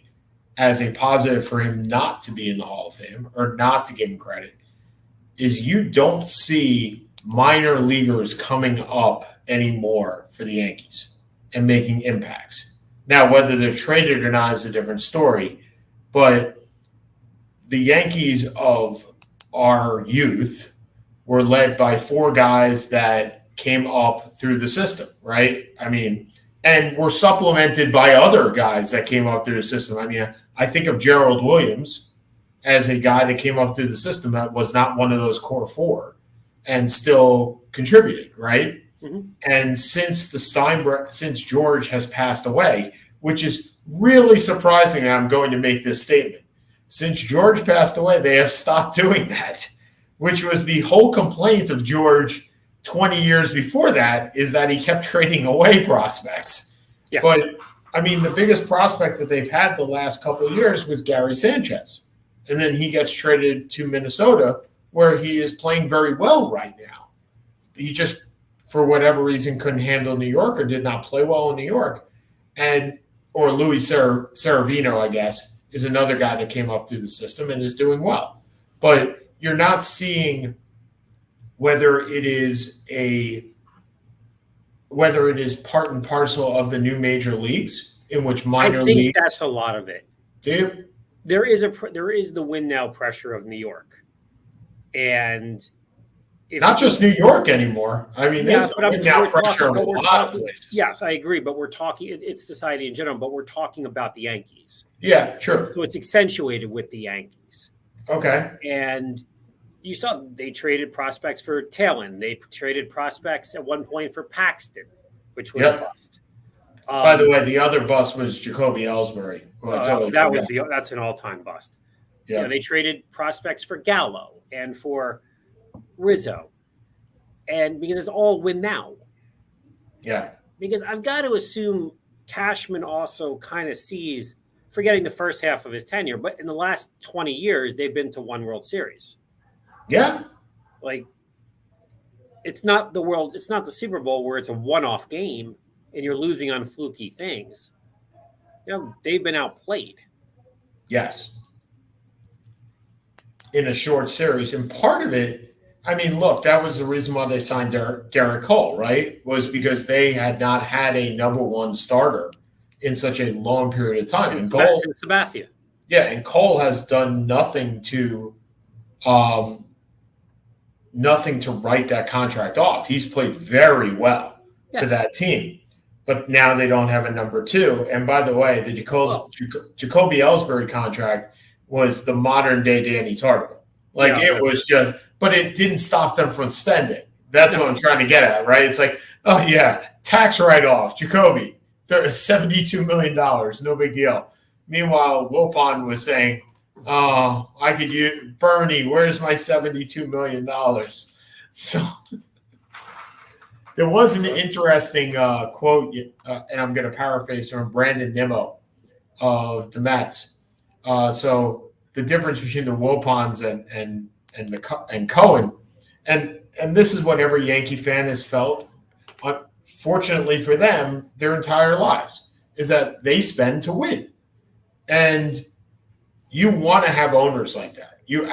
as a positive for him not to be in the Hall of Fame or not to give him credit is you don't see minor leaguers coming up anymore for the Yankees and making impacts. Now, whether they're traded or not is a different story, but the Yankees of our youth were led by four guys that came up through the system, right? I mean, and were supplemented by other guys that came up through the system. I mean, I think of Gerald Williams as a guy that came up through the system that was not one of those core four and still contributed, right? Mm-hmm. And since since George has passed away, which is really surprising, I'm going to make this statement. Since George passed away, they have stopped doing that, which was the whole complaint of George 20 years before that, is that he kept trading away prospects. Yeah. But, I mean, the biggest prospect that they've had the last couple of years was Gary Sanchez. And then he gets traded to Minnesota, where he is playing very well right now. He just, for whatever reason, couldn't handle New York or did not play well in New York. Or Louis Saravino, I guess, is another guy that came up through the system and is doing well. But you're not seeing whether it is part and parcel of the new major leagues, in which minor leagues. I think that's a lot of it. There is the win now pressure of New York, and not just New York anymore. I mean, there's win now pressure of a lot of places. Yes, I agree, but we're talking. It's society in general, but we're talking about the Yankees. Yeah, sure. So it's accentuated with the Yankees. Okay. And you saw they traded prospects for Talon. They traded prospects at one point for Paxton, which was a bust. By the way, the other bust was Jacoby Ellsbury. That's an all-time bust. Yeah. They traded prospects for Gallo and for Rizzo, and because it's all win now. Yeah. Because I've got to assume Cashman also kind of sees, forgetting the first half of his tenure, but in the last 20 years, they've been to one World Series. Yeah. Like, it's not the Super Bowl where it's a one-off game and you're losing on fluky things. They've been outplayed. Yes. In a short series. And part of it, I mean, look, that was the reason why they signed Garrett Cole, right? Was because they had not had a number one starter in such a long period of time. And Cole, since Sabathia. Yeah, and Cole has done nothing to write that contract off. He's played very well for that team. But now they don't have a number two. And by the way, the Jacoby Ellsbury contract was the modern day Danny Tarver. It was just, but it didn't stop them from spending. That's what I'm trying to get at, right? It's like, oh yeah, tax write-off, Jacoby, $72 million, no big deal. Meanwhile, Wilpon was saying, oh, I could use Bernie, where's my $72 million? So there was an interesting quote, and I'm going to paraphrase from Brandon Nimmo of the Mets. So the difference between the Wilpons and Cohen, and this is what every Yankee fan has felt, fortunately for them, their entire lives, is that they spend to win. And you want to have owners like that. You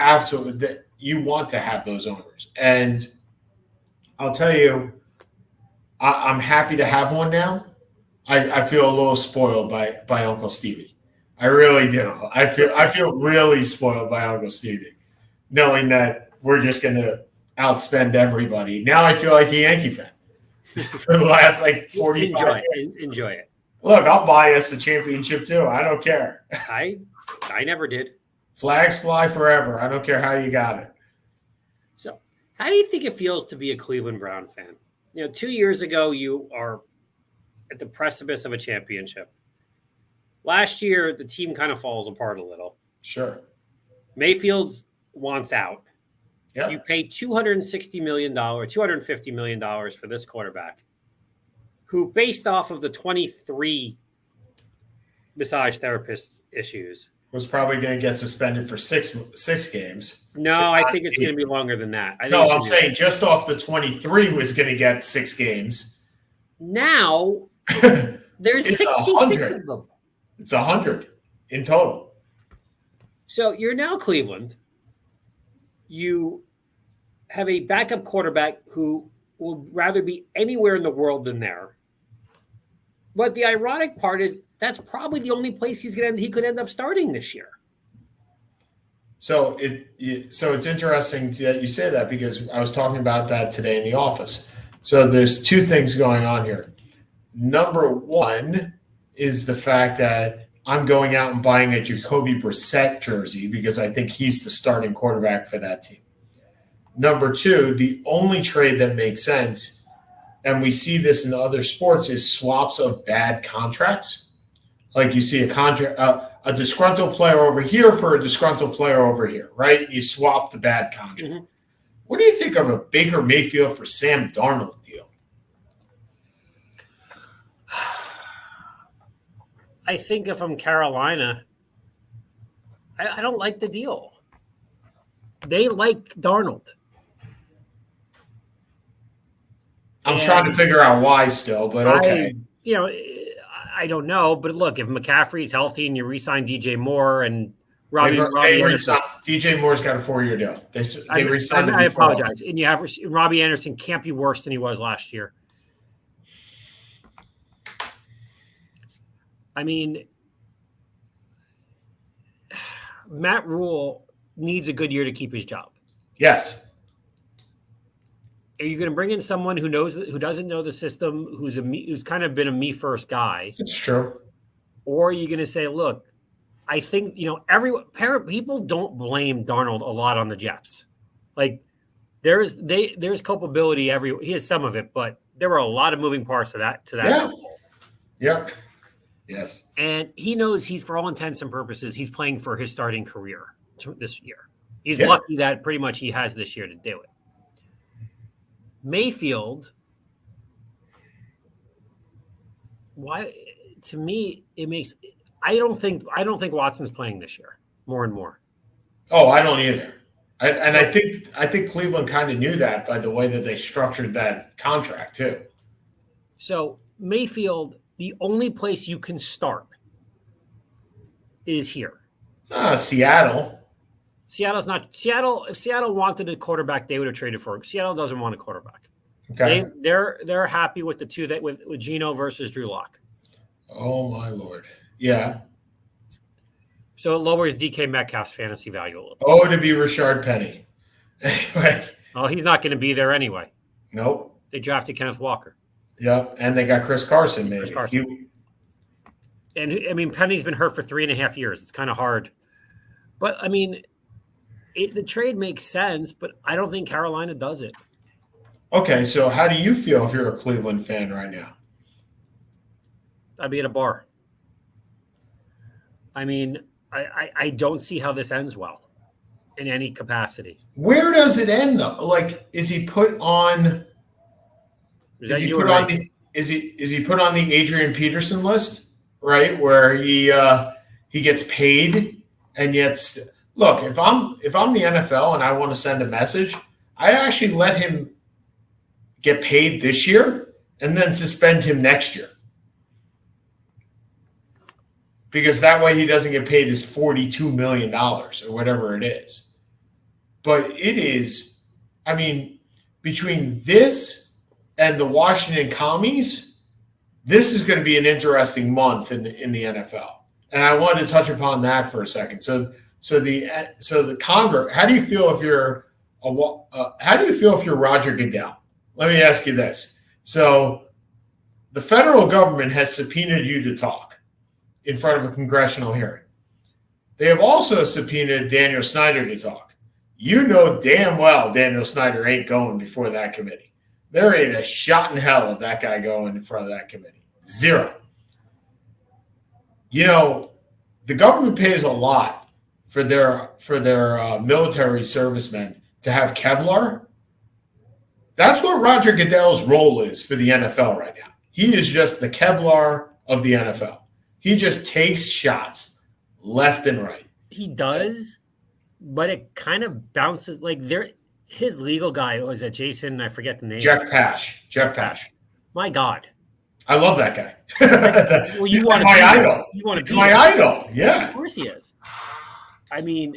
want to have those owners. And I'll tell you, I'm happy to have one now. I feel a little spoiled by Uncle Stevie. I really do. I feel really spoiled by Uncle Stevie, knowing that we're just going to outspend everybody. Now I feel like a Yankee fan for the last 45 years. Enjoy it. Look, I'll buy us a championship too. I don't care. I never did. Flags fly forever. I don't care how you got it. So, how do you think it feels to be a Cleveland Brown fan? 2 years ago, you are at the precipice of a championship. Last year, the team kind of falls apart a little. Sure. Mayfield's wants out. Yep. You pay $250 million for this quarterback, who, based off of the 23 massage therapist issues, was probably going to get suspended for six games. No, I think it's going to be longer than that. I'm saying just off the 23 was going to get 6 games. Now, there's 66 of them. It's 100 in total. So you're now Cleveland. You have a backup quarterback who will rather be anywhere in the world than there. But the ironic part is that's probably the only place he could end up starting this year. So it's interesting that you say that because I was talking about that today in the office. So there's two things going on here. Number one is the fact that I'm going out and buying a Jacoby Brissett jersey because I think he's the starting quarterback for that team. Number two, the only trade that makes sense, and we see this in other sports, is swaps of bad contracts. Like you see a disgruntled player over here for a disgruntled player over here, right? You swap the bad contract. Mm-hmm. What do you think of a Baker Mayfield for Sam Darnold deal? I think if I'm Carolina, I don't like the deal. They like Darnold. I'm trying to figure out why still, but okay. I don't know. But look, if McCaffrey's healthy and you re-sign DJ Moore and Robbie Anderson. DJ Moore's got a 4-year deal. They re-signed him. I apologize. And you have Robbie Anderson can't be worse than he was last year. I mean, Matt Rule needs a good year to keep his job. Yes. Are you going to bring in someone who doesn't know the system, who's kind of been a me first guy? It's true. Or are you going to say, look, I think people don't blame Darnold a lot on the Jets. Like there's culpability he has some of it, but there were a lot of moving parts to that. Yeah. Yep. Yes. And he knows he's, for all intents and purposes, he's playing for his starting career this year. He's lucky that pretty much he has this year to do it. Mayfield, why? To me, it makes. I don't think Watson's playing this year more and more. Oh, I don't either. I think Cleveland kind of knew that by the way that they structured that contract too. So Mayfield, the only place you can start is here. Seattle. Seattle's not Seattle. If Seattle wanted a quarterback, they would have traded for it. Seattle doesn't want a quarterback. Okay. They're happy with the two that with Geno versus Drew Lock. Oh my Lord. Yeah. So it lowers DK Metcalf's fantasy value a little. Oh, to be Rashard Penny. Anyway. Well, he's not going to be there anyway. Nope. They drafted Kenneth Walker. Yep, and they got Chris Carson, maybe. Chris Carson. And I mean, Penny's been hurt for 3.5 years. It's kind of hard. But I mean, the trade makes sense, but I don't think Carolina does it. Okay, so how do you feel if you're a Cleveland fan right now? I'd be at a bar. I mean, I don't see how this ends well in any capacity. Where does it end though? Like, is he put on? Is he put on the Adrian Peterson list, right? Where he gets paid, and yet look, if I'm the NFL and I want to send a message, I actually let him get paid this year and then suspend him next year. Because that way he doesn't get paid his $42 million or whatever it is. But it is, I mean, between this and the Washington Commies, this is going to be an interesting month in the NFL. And I wanted to touch upon that for a second. So the Congress, how do you feel if you're Roger Goodell? Let me ask you this. So the federal government has subpoenaed you to talk in front of a congressional hearing. They have also subpoenaed Daniel Snyder to talk. You know damn well Daniel Snyder ain't going before that committee. There ain't a shot in hell of that guy going in front of that committee. Zero. You know, the government pays a lot for their military servicemen to have Kevlar. That's what Roger Goodell's role is for the NFL right now. He is just the Kevlar of the NFL. He just takes shots left and right. He does, but it kind of bounces like his legal guy was at Jason. I forget the name. Jeff Pash. My God, I love that guy. Well, you want to my idol. You want to be my idol. Yeah, of course he is. I mean,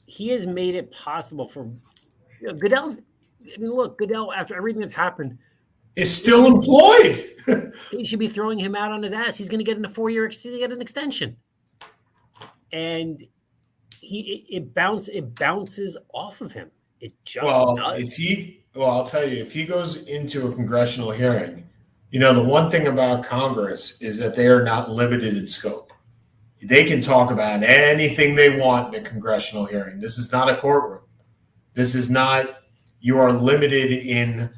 he has made it possible for Goodell's. I mean, look, Goodell, after everything that's happened, is still employed. He should be throwing him out on his ass. He's going to get in a 4-year an extension. And it bounces off of him. It just does. I'll tell you, if he goes into a congressional hearing, the one thing about Congress is that they are not limited in scope. They can talk about anything they want in a congressional hearing. This is not a courtroom. This is not, you are limited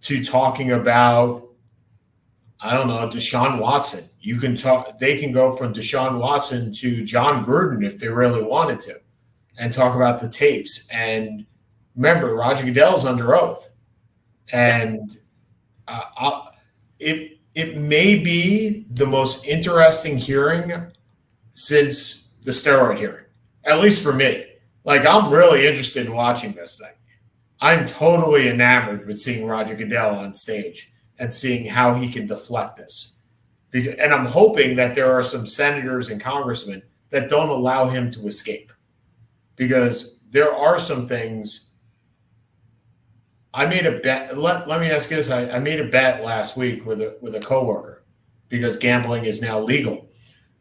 to talking about, I don't know, Deshaun Watson. They can go from Deshaun Watson to John Gruden if they really wanted to and talk about the tapes. And remember, Roger Goodell's under oath. And it may be the most interesting hearing since the steroid hearing, at least for me. Like, I'm really interested in watching this thing. I'm totally enamored with seeing Roger Goodell on stage and seeing how he can deflect this. And I'm hoping that there are some senators and congressmen that don't allow him to escape. Because there are some things. I made a bet. Let me ask you this. I made a bet last week with a coworker because gambling is now legal.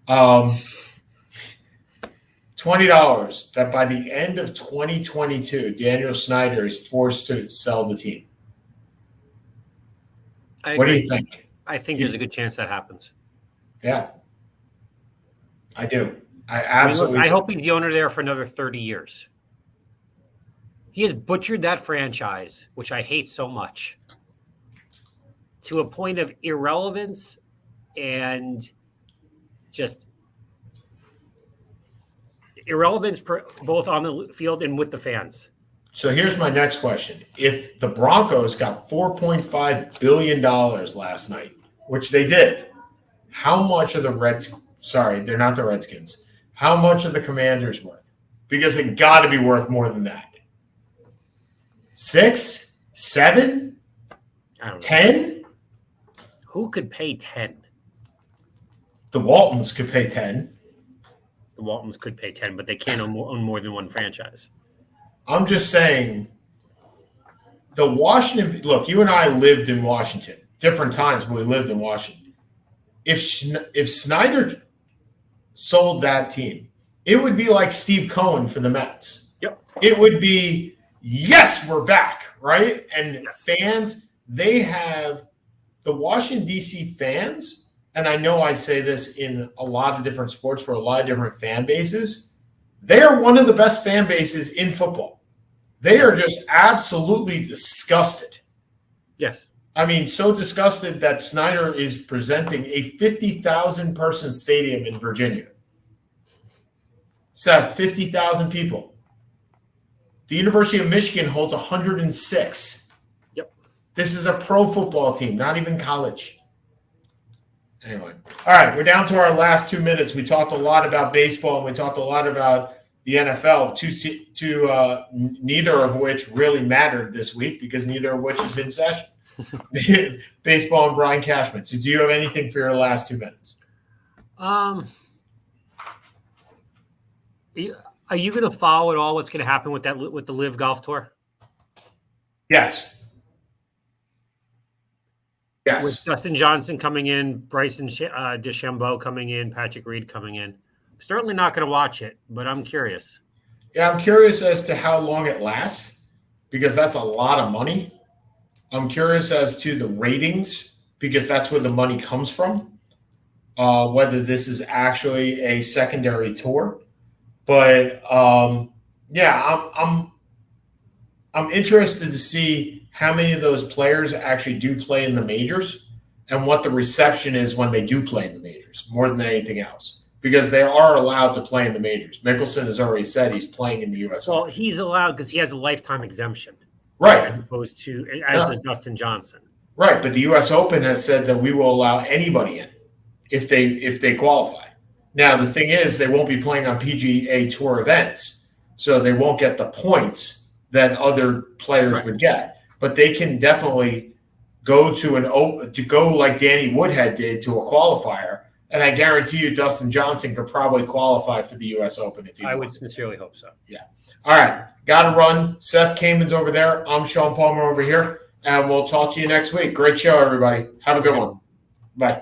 $20 that by the end of 2022, Daniel Snyder is forced to sell the team. What do you think? I think there's a good chance that happens. Yeah, I do. I absolutely. I hope he's the owner there for another 30 years. He has butchered that franchise, which I hate so much, to a point of irrelevance and just irrelevance both on the field and with the fans. So here's my next question. If the Broncos got $4.5 billion last night, which they did, how much of they're not the Redskins. How much are the Commanders worth? Because they got to be worth more than that. 6, 7, I don't know. 10? Who could pay 10? The Waltons could pay 10. The Waltons could pay 10, but they can't own more than one franchise. I'm just saying, look, you and I lived in Washington, different times, but we lived in Washington. If Snyder sold that team, it would be like Steve Cohen for the Mets. Yep. It would be, yes, we're back, right? And fans, they have the Washington, D.C. fans, and I know I say this in a lot of different sports for a lot of different fan bases, they are one of the best fan bases in football. They are just absolutely disgusted. Yes. I mean, so disgusted that Snyder is presenting a 50,000-person stadium in Virginia. Seth, 50,000 people. The University of Michigan holds 106. Yep. This is a pro football team, not even college. Anyway. All right, we're down to our last 2 minutes. We talked a lot about baseball, and we talked a lot about the NFL, neither of which really mattered this week because neither of which is in session. Baseball and Brian Cashman. So do you have anything for your last 2 minutes? Are you going to follow at all what's going to happen with the Live Golf Tour? Yes. Yes. With Dustin Johnson coming in, Bryson DeChambeau coming in, Patrick Reed coming in. I'm certainly not going to watch it, but I'm curious. Yeah, I'm curious as to how long it lasts because that's a lot of money. I'm curious as to the ratings because that's where the money comes from, whether this is actually a secondary tour. But, yeah, I'm interested to see how many of those players actually do play in the majors and what the reception is when they do play in the majors more than anything else. Because they are allowed to play in the majors. Mickelson has already said he's playing in the U.S. Well, he's allowed because he has a lifetime exemption. Right. As opposed to, as does Dustin Johnson. Right, but the U.S. Open has said that we will allow anybody in if they qualify. Now, the thing is they won't be playing on PGA Tour events, so they won't get the points that other players would get. But they can definitely go go like Danny Woodhead did to a qualifier. And I guarantee you Dustin Johnson could probably qualify for the U.S. Open if he I would sincerely hope so. Yeah. All right. Got to run. Seth Kamen's over there. I'm Sean Palmer over here. And we'll talk to you next week. Great show, everybody. Have a good one. Bye.